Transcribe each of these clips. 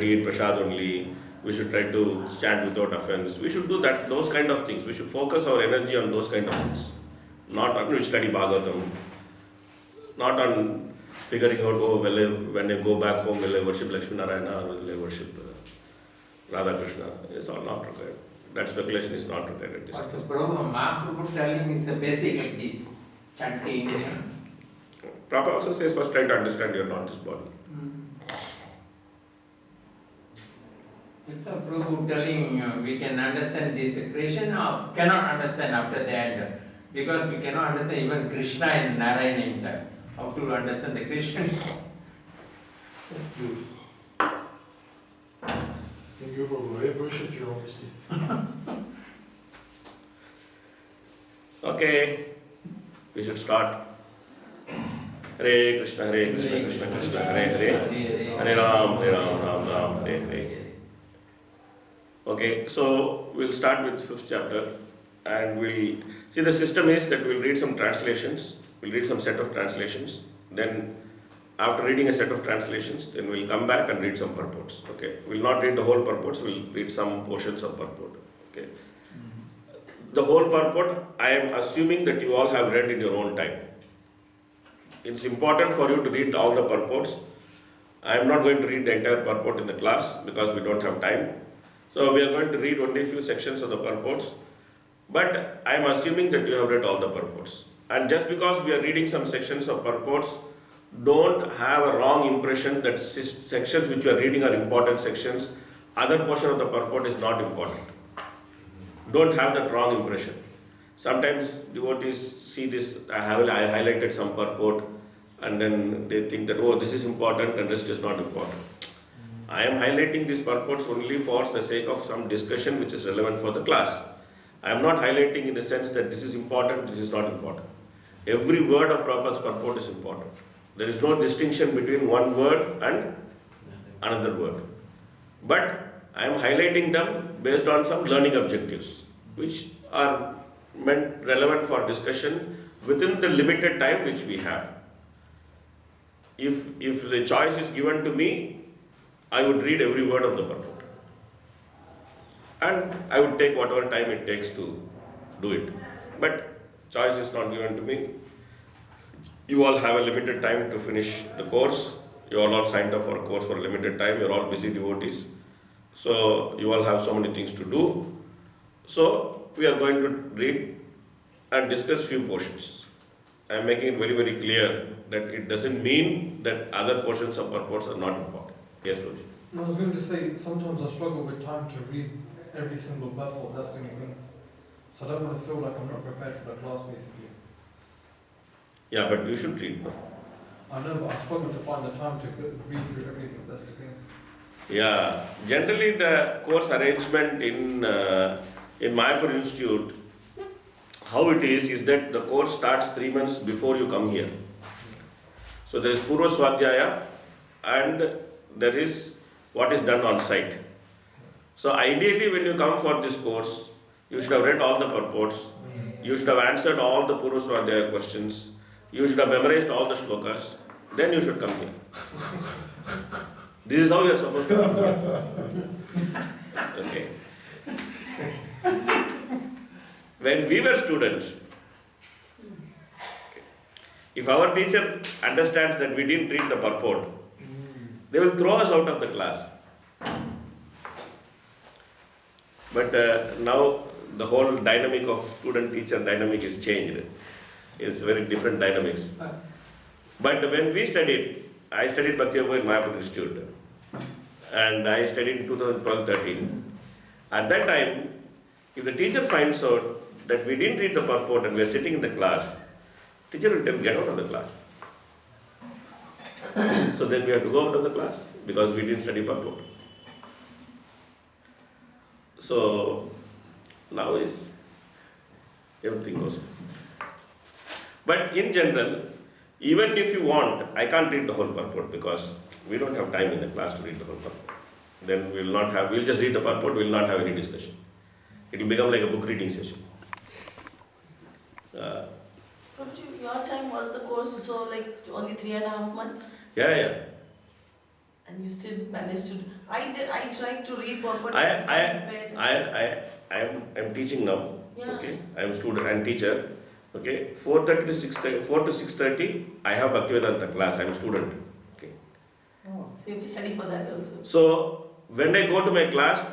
eat prasad only. We should try to stand without offense. We should do that, those kind of things. We should focus our energy on those kind of things. Not on we study Bhagavatam, not on figuring out, oh, when I go back home, will I worship Lakshmi Narayana or will I worship Radha Krishna? It's all not required. That speculation is not required at this But the stage. problem, Mahaprabhu telling is a basic like this, chanting. Prabhupada also says first try to understand you are not this body. It's a Prabhu telling we can understand this creation or cannot understand after the end. Because we cannot understand even Krishna and Narayana himself. How to understand the Krishna? Thank you, Prabhu. I appreciate your honesty. Okay, we should start. Hare Krishna, Krishna Krishna, Hare Hare, Hare Ram, Ram Ram, Hare Hare. Okay, so we'll start with 5th chapter and we'll see the system is that we'll read some translations, we'll read some set of translations, then after reading a set of translations, then we'll come back and read some purports. Okay, we'll not read the whole purports, we'll read some portions of purport. Okay, the whole purport I am assuming that you all have read in your own time. It's important for you to read all the purports. I am not going to read the entire purport in the class because we don't have time. So we are going to read only a few sections of the purports. But I am assuming that you have read all the purports. And just because we are reading some sections of purports, don't have a wrong impression that sections which you are reading are important sections. Other portion of the purport is not important. Don't have that wrong impression. Sometimes devotees see this, I highlighted some purport and then they think that, oh, this is important and rest is not important. I am highlighting these purports only for the sake of some discussion which is relevant for the class. I am not highlighting in the sense that this is important, this is not important. Every word of Prabhupada's purport is important. There is no distinction between one word and another word. But I am highlighting them based on some learning objectives which are meant relevant for discussion within the limited time which we have. If the choice is given to me, I would read every word of the purport. And I would take whatever time it takes to do it. But choice is not given to me. You all have a limited time to finish the course. You all signed up for a course for a limited time. You're all busy devotees. So you all have so many things to do. So we are going to read and discuss few portions. I am making it very, very clear that it doesn't mean that other portions of purports are not important. Yes, Roji. I was going to say, sometimes I struggle with time to read every single purport, that's the only thing. So I don't want to feel like I'm not prepared for the class, basically. Yeah, but you should read. No? I know, but I struggle to find the time to read through everything, that's the thing. Yeah, generally the course arrangement in Mayapur Institute, how it is that the course starts 3 months before you come here. So there is Purva Swadhyaya and there is what is done on site. So ideally when you come for this course, you should have read all the purports, you should have answered all the Purva Swadhyaya questions, you should have memorized all the shlokas, then you should come here. This is how you are supposed to come here. Okay. When we were students, if our teacher understands that we didn't read the purport, they will throw us out of the class. But now the whole dynamic of student-teacher dynamic is changed. It's very different dynamics. But when we studied, I studied Bhakti Yoga in Mayapur Institute. And I studied in 2012-13. At that time, if the teacher finds out that we didn't read the purport and we are sitting in the class, teacher will tell, get out of the class. So then we have to go out of the class because we didn't study purport. So now is everything goes on. But in general, even if you want, I can't read the whole purport because we don't have time in the class to read the whole purport. Then we'll just read the purport, we'll not have any discussion. It will become like a book reading session. Your time was the course, so like only 3.5 months? Yeah. And you still managed to, I tried to read purport. I'm teaching now. Yeah. Okay, I'm student and teacher. Okay, 4:30 to 6:30, 4 to 6:30. I have Bhaktivedanta class. I'm student. Okay, Oh, so you have to study for that also. so when I go to my class,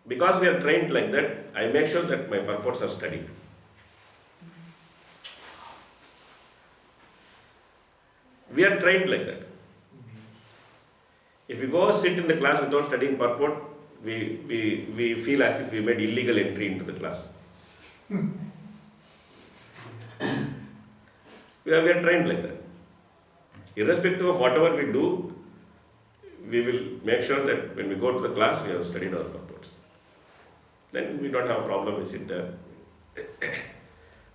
because we are trained like that, I make sure that my purports are studied. We are trained like that. If you go sit in the class without studying purport, we feel as if we made illegal entry into the class. We are trained like that. Irrespective of whatever we do, we will make sure that when we go to the class, we have studied our purports. Then we don't have a problem, we sit there.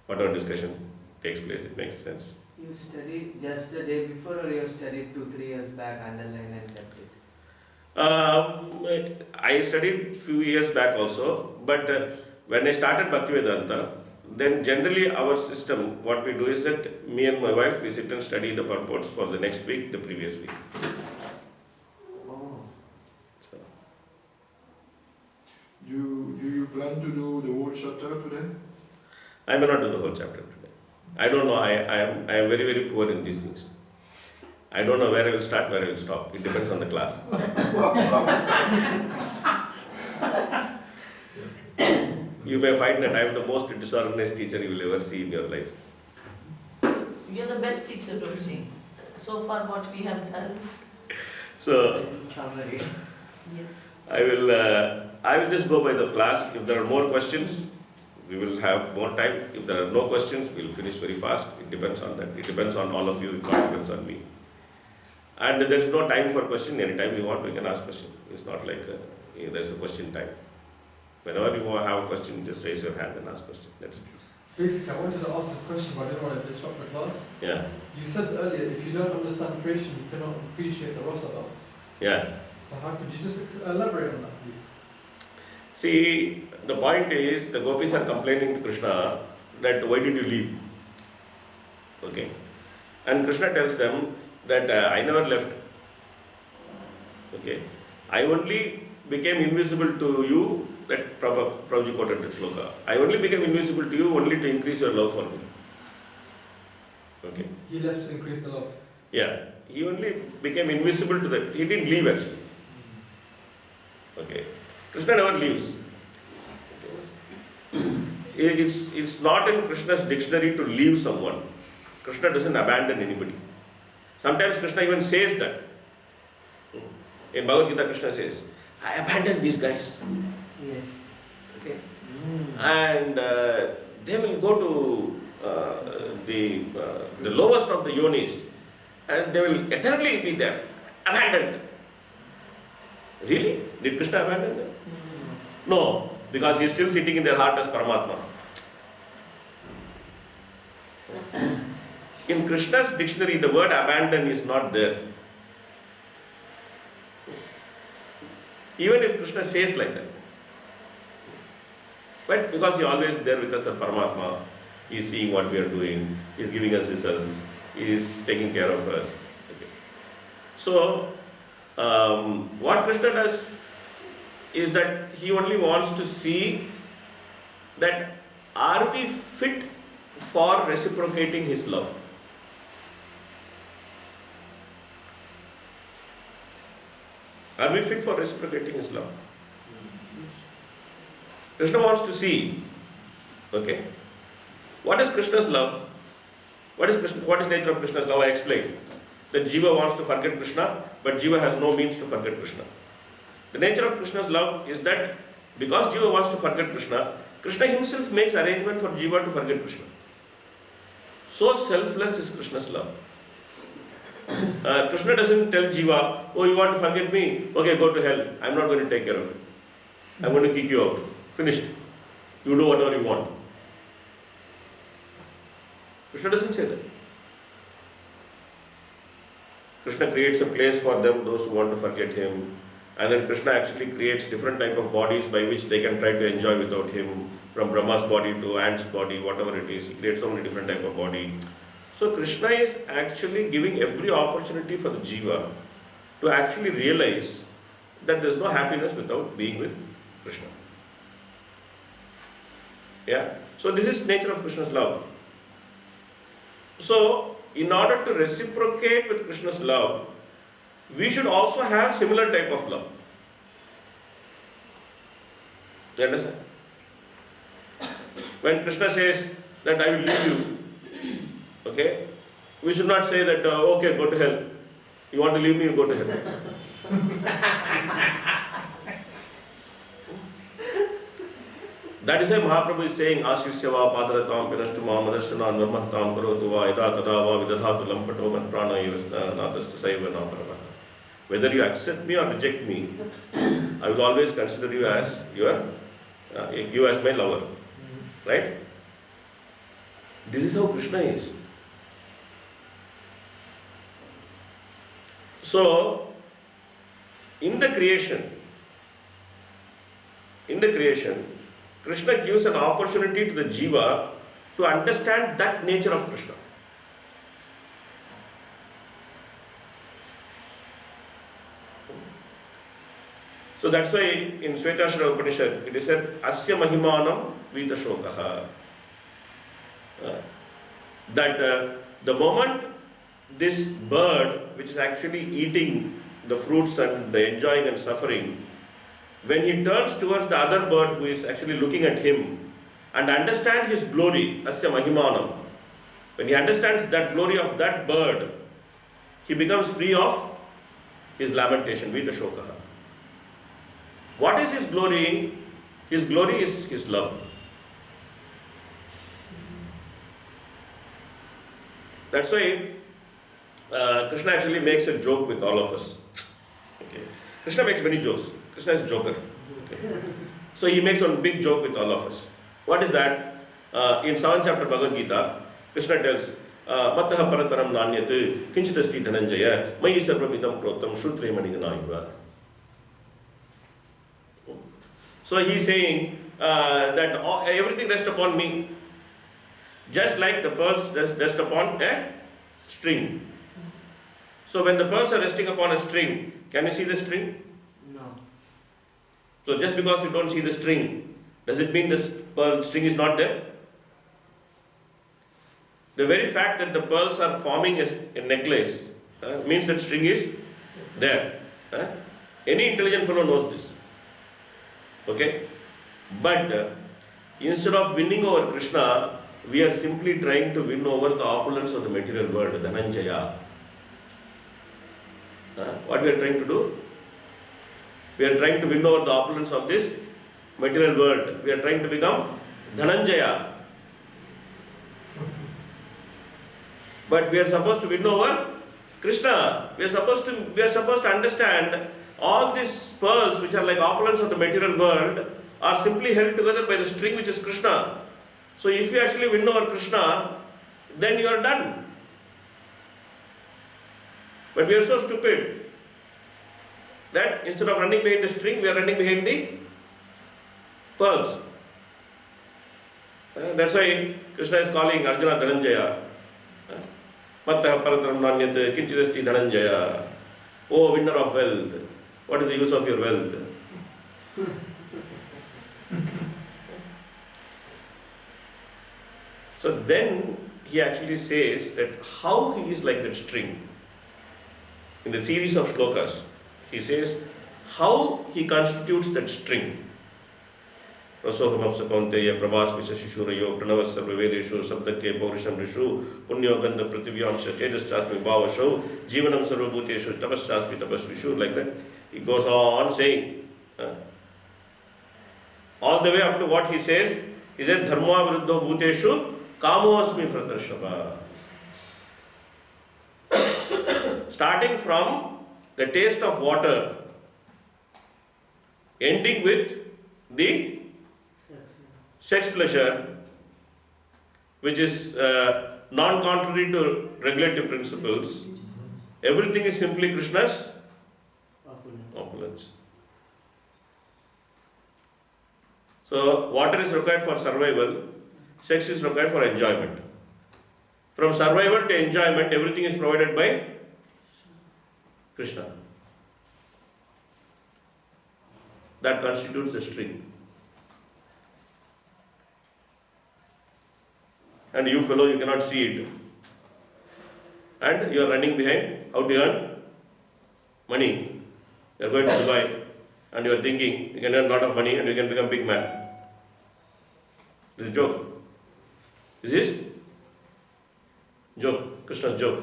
Whatever discussion takes place, it makes sense. You studied just the day before, or you have studied 2-3 years back, underlined and kept it? I studied few years back also, but when I started Bhaktivedanta, then generally our system, what we do is that me and my wife, we sit and study the purports for the next week, the previous week. Oh. So, Do you plan to do the whole chapter today? I may not do the whole chapter today. I don't know, I am very, very poor in these things. I don't know where I will start, where I will stop. It depends on the class. You may find that I am the most disorganized teacher you will ever see in your life. You're the best teacher, Roji. So far, what we have done. So, In summary. Yes. I will just go by the class. If there are more questions, we will have more time. If there are no questions, we will finish very fast. It depends on that. It depends on all of you. It not depends on me. And there is no time for question. Anytime you want, we can ask question. It's not like there's a question time. Whenever you have a question, just raise your hand and ask question. That's it. Basically, I wanted to ask this question, but I didn't want to disrupt the class. Yeah. You said earlier, if you don't understand creation, you cannot appreciate the rasa dance. Yeah. So how could you just elaborate on that, please? See, the point is, the gopis are complaining to Krishna that why did you leave? Okay. And Krishna tells them that I never left. Okay. I only became invisible to you, that Prabhuji quoted that sloka. I only became invisible to you only to increase your love for me. Okay. He left to increase the love. Yeah. He only became invisible to that. He didn't leave actually. Okay. Krishna never leaves. It's not in Krishna's dictionary to leave someone. Krishna doesn't abandon anybody. Sometimes Krishna even says that. In Bhagavad Gita, Krishna says, I abandoned these guys. Yes. Okay. And they will go to the lowest of the yonis and they will eternally be there, abandoned. Really? Did Krishna abandon them? No, because he is still sitting in their heart as Paramatma. In Krishna's dictionary, the word abandon is not there. Even if Krishna says like that. But because he is always there with us as Paramatma, he is seeing what we are doing, he is giving us results, he is taking care of us. Okay. So, what Krishna does is that he only wants to see that are we fit for reciprocating his love. Are we fit for reciprocating his love? Krishna wants to see, okay, what is Krishna's love? What is nature of Krishna's love? I explained that Jiva wants to forget Krishna, but Jiva has no means to forget Krishna. The nature of Krishna's love is that because Jiva wants to forget Krishna, Krishna himself makes arrangement for Jiva to forget Krishna. So selfless is Krishna's love. Krishna doesn't tell Jiva, oh, you want to forget me? Okay, go to hell. I'm not going to take care of you. I'm going to kick you out. Finished. You do whatever you want. Krishna doesn't say that. Krishna creates a place for them, those who want to forget him. And then Krishna actually creates different type of bodies by which they can try to enjoy without him. From Brahma's body to ant's body, whatever it is. He creates so many different type of body. So Krishna is actually giving every opportunity for the jiva to actually realize that there is no happiness without being with Krishna. Yeah? So this is nature of Krishna's love. So, in order to reciprocate with Krishna's love, we should also have similar type of love. Do you understand? When Krishna says that I will leave you, okay, we should not say that, okay, go to hell. You want to leave me, you go to hell. That is why Mahaprabhu is saying, Ashirsya padaratam pirastu mamadashana nirmahtam karotu va ida tada va vidadhatu lampato man prana natastu saiva naparava. Whether you accept me or reject me, I will always consider you as you as my lover. Right? This is how Krishna is. So, in the creation, Krishna gives an opportunity to the jiva to understand that nature of Krishna. So that's why in Shvetashvara Upanishad it is said, Asya Mahimanam Vitashokaha. That the moment this bird, which is actually eating the fruits and enjoying and suffering, when he turns towards the other bird who is actually looking at him and understand his glory, Asya Mahimanam, when he understands that glory of that bird, he becomes free of his lamentation, Vitashokaha. What is his glory? His glory is his love. That's why Krishna actually makes a joke with all of us. Okay. Krishna makes many jokes. Krishna is a joker. Okay. So he makes one big joke with all of us. What is that? In 7th chapter Bhagavad Gita, Krishna tells, Mattaha parataram nanyat kinchitasti dhananjaya mayi sarvamidam protam shrutre maniganayuva. So he is saying that everything rests upon me, just like the pearls rest upon a string. So when the pearls are resting upon a string, can you see the string? No. So just because you don't see the string, does it mean the pearl string is not there? The very fact that the pearls are forming a necklace means that string is there. Any intelligent fellow knows this. Okay? But instead of winning over Krishna, we are simply trying to win over the opulence of the material world, Dhananjaya. What we are trying to do? We are trying to win over the opulence of this material world. We are trying to become Dhananjaya. But we are supposed to win over Krishna. We are supposed to understand all these pearls which are like opulence of the material world are simply held together by the string which is Krishna. So if you actually win over Krishna, then you are done. But we are so stupid that instead of running behind the string, we are running behind the pearls. That's why Krishna is calling Arjuna Dhananjaya. Mattaha parataram nanyat kinchidasti Dhananjaya. Oh, winner of wealth. What is the use of your wealth? So then he actually says that how he is like that string. In the series of shlokas, he says how he constitutes that string. Rasohamapsa kaunteya prabhas vishashishurayo pranavas sarvavedeshu sabdakye paurisham rishu punyo gandha prativyamsha tejaschasmi bhavasho jivanam sarvabhuteshu tapaschasmi tapasvishu. Like that he goes on saying all the way up to what he says. He said dharma viruddho bhuteshu kamo asmi pradarshava. Starting from the taste of water, ending with the sex pleasure, which is non-contrary to regulative principles. Everything is simply Krishna's opulence. So, water is required for survival, sex is required for enjoyment. From survival to enjoyment, everything is provided by Krishna. that constitutes the string. And you fellow, you cannot see it. And you are running behind how to earn money. You are going to Dubai and you are thinking you can earn a lot of money and you can become big man. This is a joke. This is joke. Krishna's joke.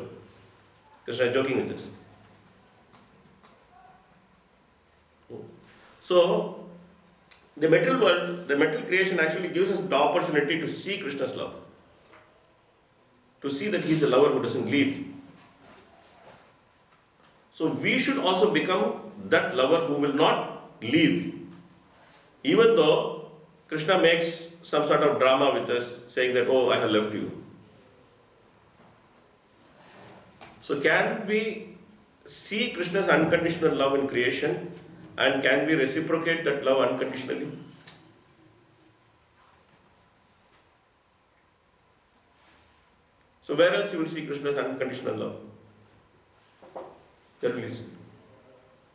Krishna is joking with this. So, the material world, the material creation actually gives us the opportunity to see Krishna's love. To see that He is the lover who doesn't leave. So we should also become that lover who will not leave. Even though Krishna makes some sort of drama with us, saying that, oh, I have left you. So can we see Krishna's unconditional love in creation, and can we reciprocate that love unconditionally? So where else you will see Krishna's unconditional love? Tell me, please.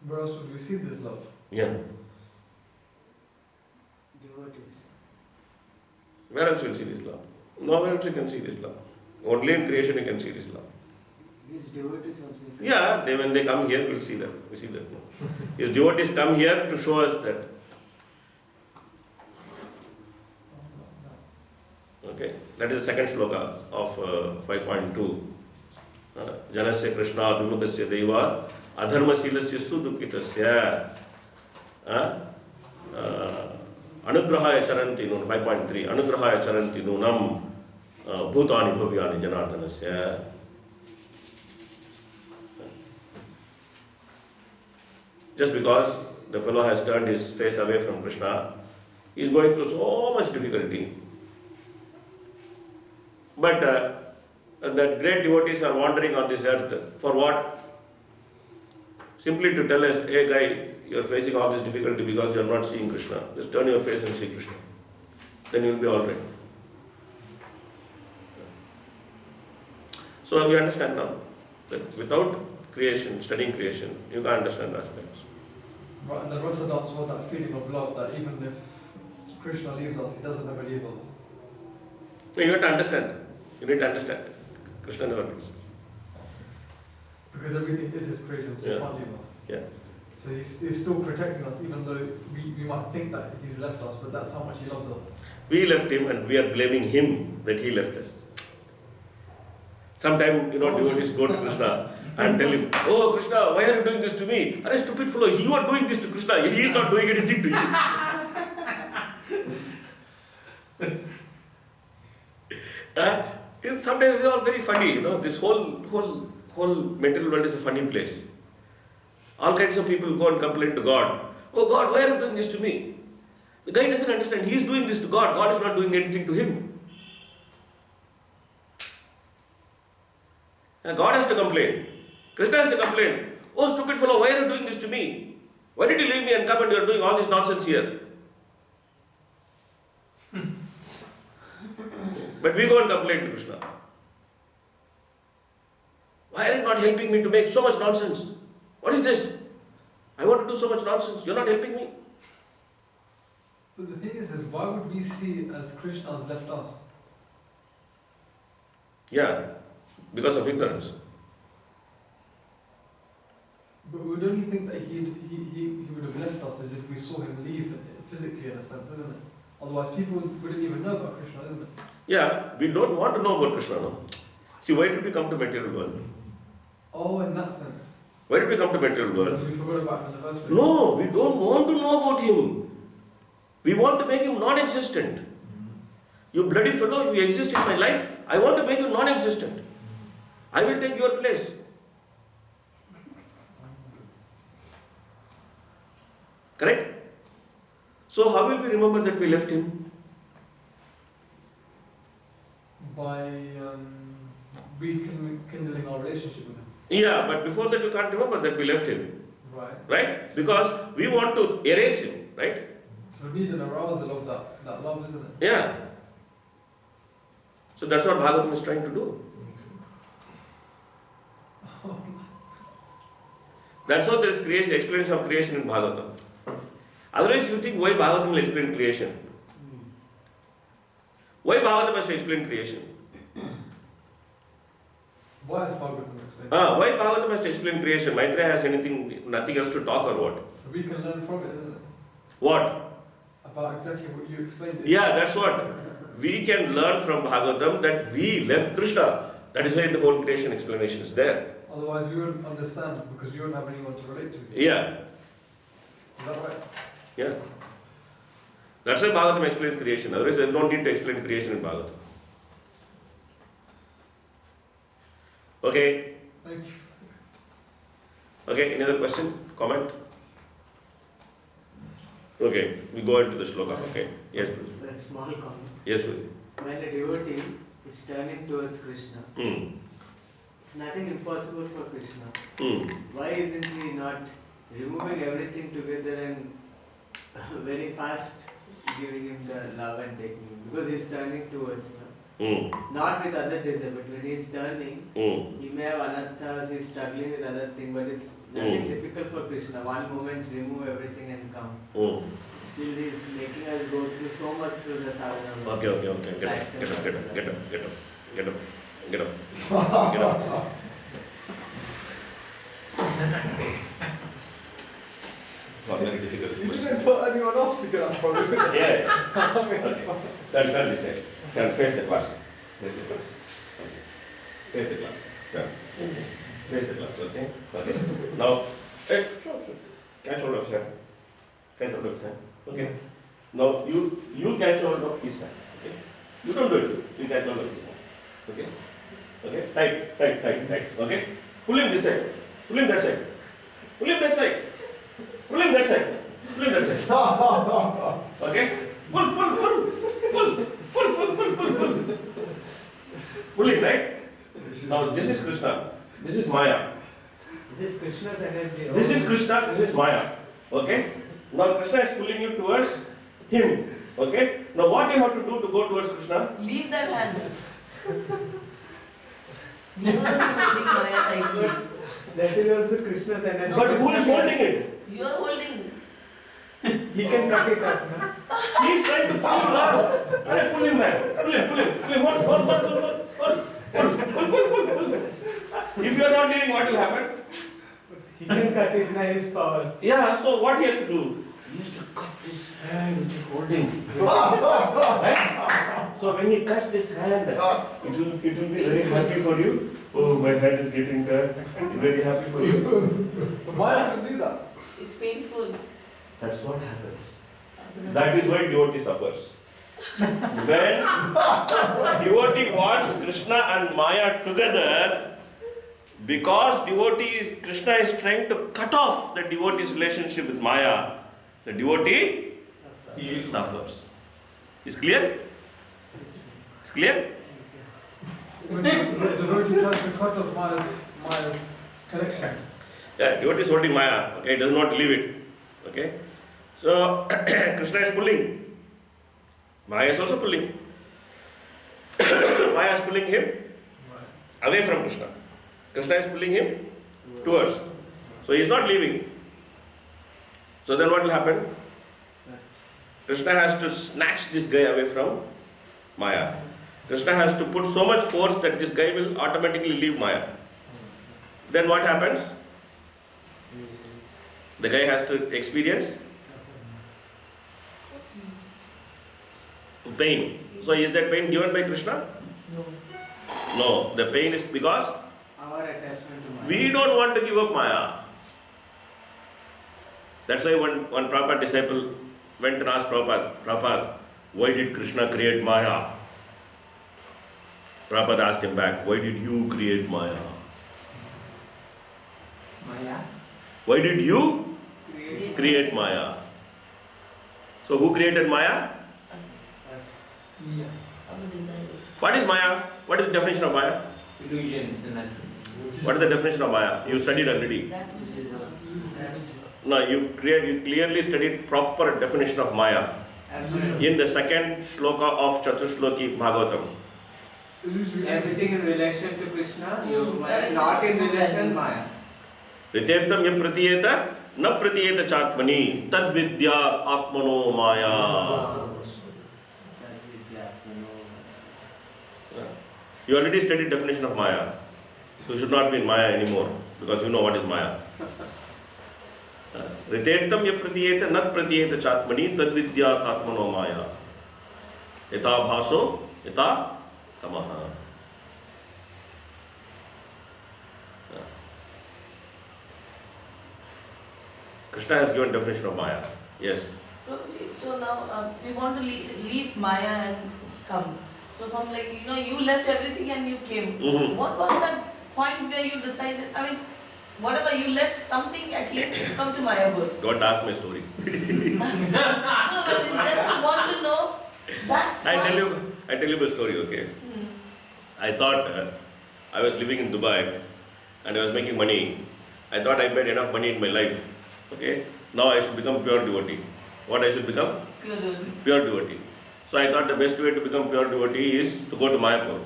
Where else would we see this love? Yeah. Devotees. Where else you will see this love? Nowhere else you can see this love. Only in creation you can see this love. These devotees also. Yeah, when they come here, we'll see that. We see that. His devotees come here to show us that. Okay, that is the second sloka of 5.2. Janasya Krishna Adhimukasya Deva Adharmasilasya Sudukitasya Anugrahaya Charanti Nun 5.3 Anugrahaya Charanti Nunam Bhutani Bhavyani Janardanasya. Just because the fellow has turned his face away from Krishna, he is going through so much difficulty. But that great devotees are wandering on this earth for what? Simply to tell us, hey guy, you are facing all this difficulty because you are not seeing Krishna. Just turn your face and see Krishna. Then you will be alright. So we understand now that without creation, studying creation, you can't understand aspects. Right, and the rasa dance was that feeling of love that even if Krishna leaves us, He doesn't ever leave us. So you have to understand. You need to understand. Krishna never leaves us. Because everything is His creation, so He Yeah. can't leave us. Yeah. So he's still protecting us, even though we might think that He's left us, but that's how much He loves us. We left Him and we are blaming Him that He left us. Sometimes, devotees go to Krishna and tell him, oh Krishna, why are you doing this to me? Are stupid fellow, you are doing this to Krishna, he is not doing anything to you. Sometimes it's all very funny, this whole material world is a funny place. All kinds of people go and complain to God. Oh God, why are you doing this to me? The guy doesn't understand, he is doing this to God, God is not doing anything to him. And God has to complain. Krishna has to complain. Oh stupid fellow, why are you doing this to me? Why did you leave me and come and you are doing all this nonsense here? But we go and complain to Krishna. Why are you not helping me to make so much nonsense? What is this? I want to do so much nonsense. You are not helping me. But the thing is why would we see as Krishna has left us? Yeah, because of ignorance. But we would only think that he would have left us as if we saw Him leave physically in a sense, isn't it? Otherwise people wouldn't even know about Krishna, isn't it? Yeah, we don't want to know about Krishna now. See, why did we come to material world? Oh, in that sense. Why did we come to material Because world? we forgot about Him in the first place. No, we don't want to know about Him. We want to make Him non-existent. You bloody fellow, you exist in my life. I want to make you non-existent. I will take your place. Correct? So how will we remember that we left Him? By rekindling our relationship with Him. Yeah, but before that you can't remember that we left Him. Right. Right? Because we want to erase Him. Right? So we need an arousal of that love, isn't it? Yeah. So that's what Bhagavatam is trying to do. That's what there is creation, explanation of creation in Bhagavatam. Otherwise, you think why Bhagavatam will explain creation? Why Bhagavatam must explain creation? Why is Bhagavatam explained? Why Bhagavatam must explain creation? Maitreya has nothing else to talk or what? So we can learn from it, isn't it? What? About exactly what you explained. Yeah, that's what. We can learn from Bhagavatam that we left Krishna. That is why the whole creation explanation is there. Otherwise, we wouldn't understand because you wouldn't have anyone to relate to. Yeah, Is that right? yeah. That's why Bhagavatam explains creation. Otherwise, there is no need to explain creation in Bhagavatam. Okay, Thank you. okay, any other question? Comment? Okay, we go into the shloka. Okay, yes, please. One small comment. Yes, please. When a devotee is turning towards Krishna, Hmm. it's nothing impossible for Krishna. Hmm. Why isn't he not removing everything together and very fast giving him the love and taking him? Because he's turning towards her. Hmm. Not with other desire, but when he's turning, Hmm. he may have anarthas, he's struggling with other things, but it's nothing difficult for Krishna. One moment, remove everything and come. Hmm. Still, he's making us go through so much through the sadhana. Okay, okay, okay. Get up, get up, get up, get up, get up, get up, get up, get up. It's not very difficult. You didn't put anyone else to get up from it. Yeah. Okay. Turn this side. Turn, face the class. Face the class. Okay. Face the class. Turn. Face the class. Okay. Okay. Now, sure. Catch hold of his hand. Catch hold of his hand. Okay. Now you catch hold of his hand. Okay. You don't do it. You catch hold of his hand. Okay. Okay. Tight. Okay. Pull him this side. Pull him that side. Pull him that side. Pull him that side. Pull him that side. Okay. Pull. Pulling, right? Now this is Krishna. This is Maya. This is Krishna's energy. This is Krishna. This is Maya. Okay. Now Krishna is pulling you towards him. Okay. Now what do you have to do to go towards Krishna? Leave that hand. You will be holding Maya tightly. That is also Krishna's energy. But who is holding it? You are holding. He can cut it off, no? He is trying to pull you down. Alright, pull him back. Pull him. Hold. If you are not doing, what will happen? He can cut it by his power. Yeah, so what he has to do? He has to cut this hand which is holding. Right? So when he cuts this hand, it will be very happy for you. Oh, my hand is getting cut. Very happy for you. But why would you do that? It's painful. That's what happens. That is why devotee suffers. When devotee wants Krishna and Maya together, because Krishna is trying to cut off the devotee's relationship with Maya, the devotee suffers. Is clear? Is clear? When the devotee tries to cut off Maya's connection. Yeah, devotee is holding Maya, okay, does not leave it. Okay? So Krishna is pulling. Maya is also pulling. Maya is pulling him away from Krishna. Krishna is pulling him towards. So he is not leaving. So then what will happen? Krishna has to snatch this guy away from Maya. Krishna has to put so much force that this guy will automatically leave Maya. Then what happens? The guy has to experience pain. So is that pain given by Krishna? No. No, the pain is because Our attachment to Maya. we don't want to give up Maya. That's why one Prabhupada disciple went and asked Prabhupada, why did Krishna create Maya? Prabhupada asked him back, why did you create Maya? Maya? Why did you Create create Maya? So who created Maya? Yeah. Our desires. What is Maya? What is the definition of Maya? Illusions, nothing. What is the definition of Maya? You studied already. That which is not. No, you clearly studied proper definition of Maya Illusion. in the second shloka of Chaturshloki Bhagavatam. Everything in relation to Krishna, you Everything not in to relation value. to Maya. Rityartham yam pratiyeta न प्रतीयेत चात्मनि तद विद्या आत्मनो माया. You already studied definition of Maya. You should not be in Maya anymore because you know what is Maya. Ritettam ya pratiyeta nat pratiyeta chatmani tad vidya atmano Maya. Yata bhaso yata tamaha. Krishna has given definition of Maya. Yes. Prabhuji, so now we want to leave Maya and come. So from like, you left everything and you came. Mhm. What was that point where you decided, whatever you left something at least to come to Mayapur? Don't ask my story. No, but we just want to know that I point. tell you my story, okay? Hmm. I thought I was living in Dubai and I was making money. I thought I made enough money in my life. Okay? Now I should become pure devotee. What I should become? Pure devotee. Pure devotee. So I thought the best way to become pure devotee is to go to Mayapur.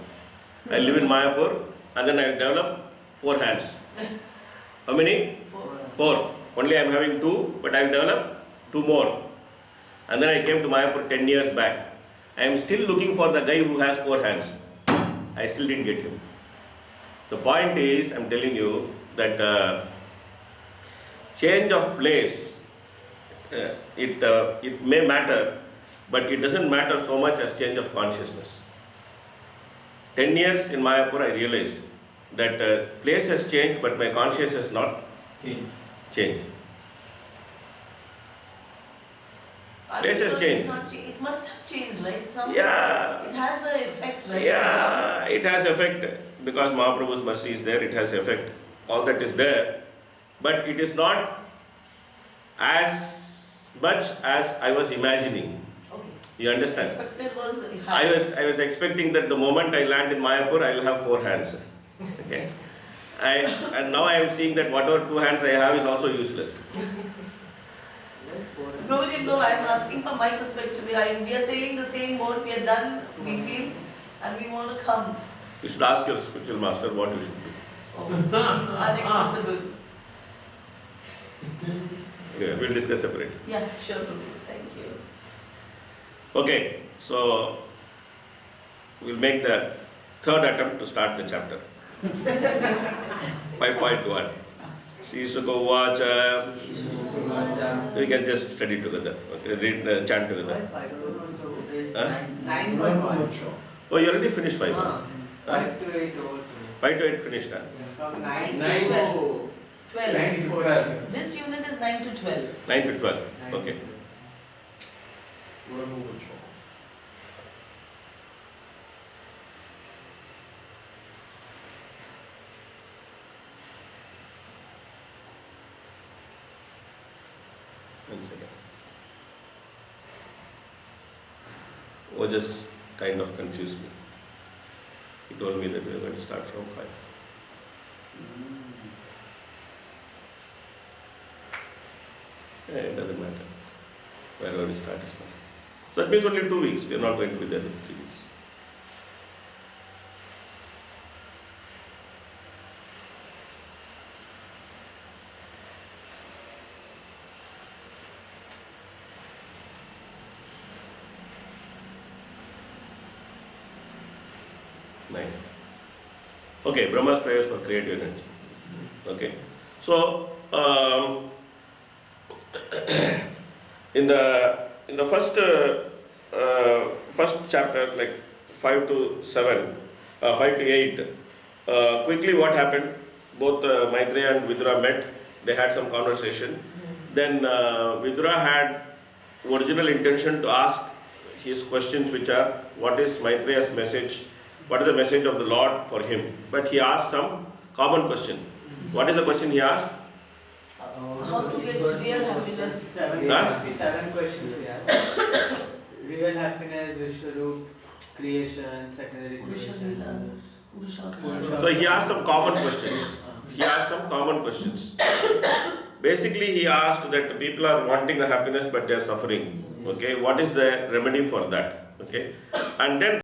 I live in Mayapur and then I develop 4 hands. How many? 4. Only I am having 2, but I will develop 2 more. And then I came to Mayapur 10 years back. I am still looking for the guy who has 4 hands. I still didn't get him. The point is, I am telling you that change of place, it may matter, but it doesn't matter so much as change of consciousness. 10 years in Mayapur, I realized that place has changed, but my consciousness has not changed. Place has Because changed. it's not it must have changed, right? Yeah. It has an effect, right? Yeah, it has effect because Mahaprabhu's mercy is there, it has effect. All that is there, but it is not as much as I was imagining. Okay. You understand? Expected was high. I was expecting that the moment I land in Mayapur, I will have 4 hands. Okay, and now I am seeing that whatever 2 hands I have is also useless. Prabhuji, no, I am asking from my perspective. We are sailing the same boat. We are done. We feel, and we want to come. You should ask your spiritual master what you should do. It's inaccessible. Okay, we'll discuss separately. Yeah, sure, Prabhuji. Thank you. Okay, so we'll make the 3rd attempt to start the chapter. 5.1. Sri Sukha Uvacha. We can just study together. Okay, read, chant together. Huh? 9.1. Oh, you already finished 5. Huh? 5 to 8 over 5 to 8 finished. Huh? From 9 9 to to 12. 12. 94. This unit is 9 to 12. 9 to 12. Okay. One second. Oh, just kind of confused me. He told me that we are going to start from 5. Yeah, it doesn't matter. Wherever we start is fine. So that means only 2 weeks. We are not going to be there in 3 weeks. Nine. Okay, Brahma's prayers for creative energy. Okay, so in the first chapter, like 5 to 7, 5 to 8, quickly what happened? Both Maitreya and Vidura met. They had some conversation. Then Vidura had original intention to ask his questions, which are, what is Maitreya's message? What is the message of the Lord for him? But he asked some common question. What is the question he asked? How to get real happiness? 7 questions we have. Real happiness, Vishwaroop, creation, secondary Purusha creation. Leela. Purusha. So he asked some common questions. Basically, he asked that people are wanting the happiness but they are suffering. Okay, what is the remedy for that? Okay, and then